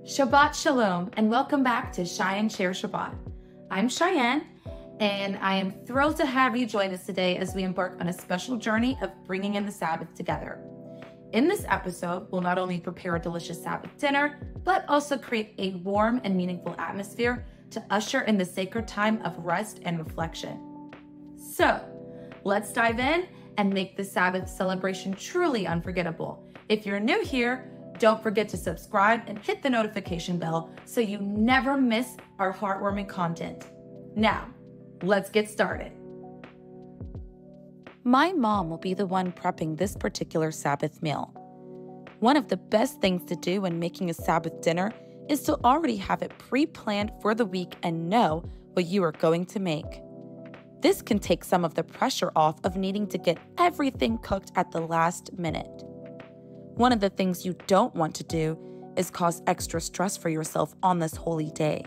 Shabbat Shalom, and welcome back to Cheyenne Share Shabbat. I'm Cheyenne, and I am thrilled to have you join us today as we embark on a special journey of bringing in the Sabbath together. In this episode, we'll not only prepare a delicious Sabbath dinner, but also create a warm and meaningful atmosphere to usher in the sacred time of rest and reflection. So, let's dive in and make the Sabbath celebration truly unforgettable. If you're new here, don't forget to subscribe and hit the notification bell so you never miss our heartwarming content. Now, let's get started. My mom will be the one prepping this particular Sabbath meal. One of the best things to do when making a Sabbath dinner is to already have it pre-planned for the week and know what you are going to make. This can take some of the pressure off of needing to get everything cooked at the last minute. One of the things you don't want to do is cause extra stress for yourself on this holy day.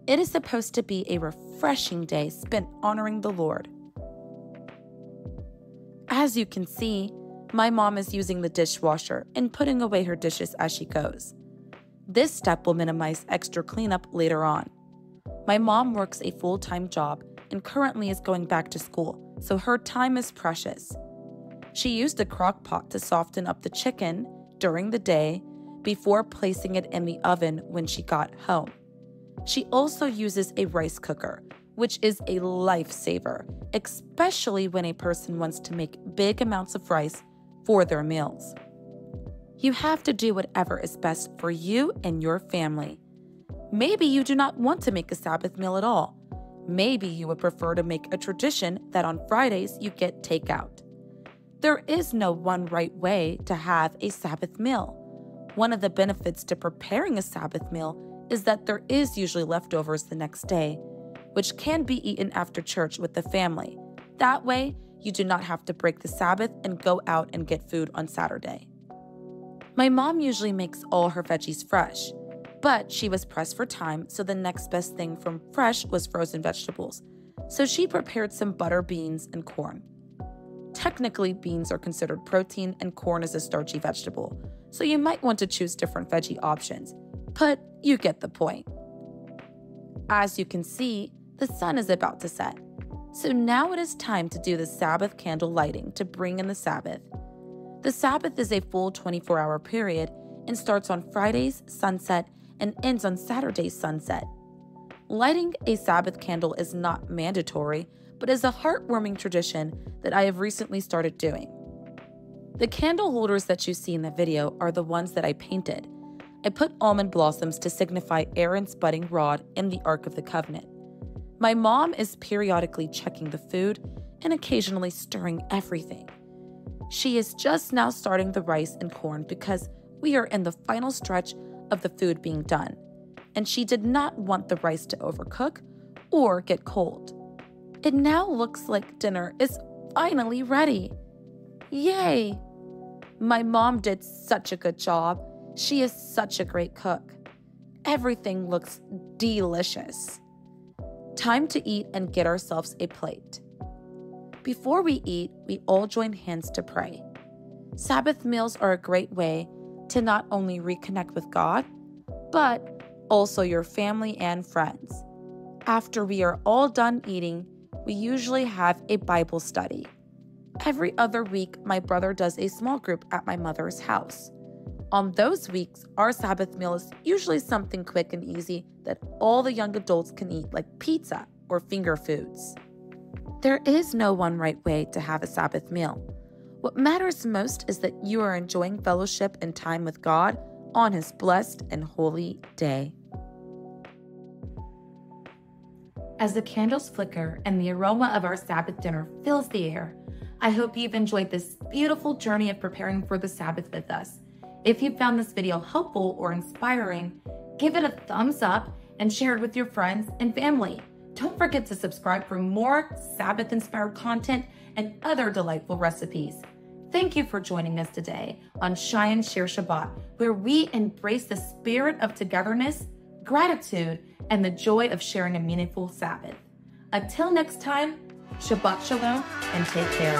It is supposed to be a refreshing day spent honoring the Lord. As you can see, my mom is using the dishwasher and putting away her dishes as she goes. This step will minimize extra cleanup later on. My mom works a full-time job and currently is going back to school, so her time is precious. She used a crock pot to soften up the chicken during the day before placing it in the oven when she got home. She also uses a rice cooker, which is a lifesaver, especially when a person wants to make big amounts of rice for their meals. You have to do whatever is best for you and your family. Maybe you do not want to make a Sabbath meal at all. Maybe you would prefer to make a tradition that on Fridays you get takeout. There is no one right way to have a Sabbath meal. One of the benefits to preparing a Sabbath meal is that there is usually leftovers the next day, which can be eaten after church with the family. That way, you do not have to break the Sabbath and go out and get food on Saturday. My mom usually makes all her veggies fresh, but she was pressed for time, so the next best thing from fresh was frozen vegetables. So she prepared some butter beans and corn. Technically, beans are considered protein and corn is a starchy vegetable, so you might want to choose different veggie options, but you get the point. As you can see, the sun is about to set, so now it is time to do the Sabbath candle lighting to bring in the Sabbath. The Sabbath is a full 24-hour period and starts on Friday's sunset and ends on Saturday's sunset. Lighting a Sabbath candle is not mandatory, but is a heartwarming tradition that I have recently started doing. The candle holders that you see in the video are the ones that I painted. I put almond blossoms to signify Aaron's budding rod in the Ark of the Covenant. My mom is periodically checking the food and occasionally stirring everything. She is just now starting the rice and corn because we are in the final stretch of the food being done, and she did not want the rice to overcook or get cold. It now looks like dinner is finally ready. Yay! My mom did such a good job. She is such a great cook. Everything looks delicious. Time to eat and get ourselves a plate. Before we eat, we all join hands to pray. Sabbath meals are a great way to not only reconnect with God, but also your family and friends. After we are all done eating, we usually have a Bible study. Every other week, my brother does a small group at my mother's house. On those weeks, our Sabbath meal is usually something quick and easy that all the young adults can eat, like pizza or finger foods. There is no one right way to have a Sabbath meal. What matters most is that you are enjoying fellowship and time with God on His blessed and holy day. As the candles flicker and the aroma of our Sabbath dinner fills the air, I hope you've enjoyed this beautiful journey of preparing for the Sabbath with us. If you found this video helpful or inspiring, give it a thumbs up and share it with your friends and family. Don't forget to subscribe for more Sabbath-inspired content and other delightful recipes. Thank you for joining us today on Cheyenne Share Shabbat, where we embrace the spirit of togetherness, gratitude, and the joy of sharing a meaningful Sabbath. Until next time, Shabbat Shalom and take care.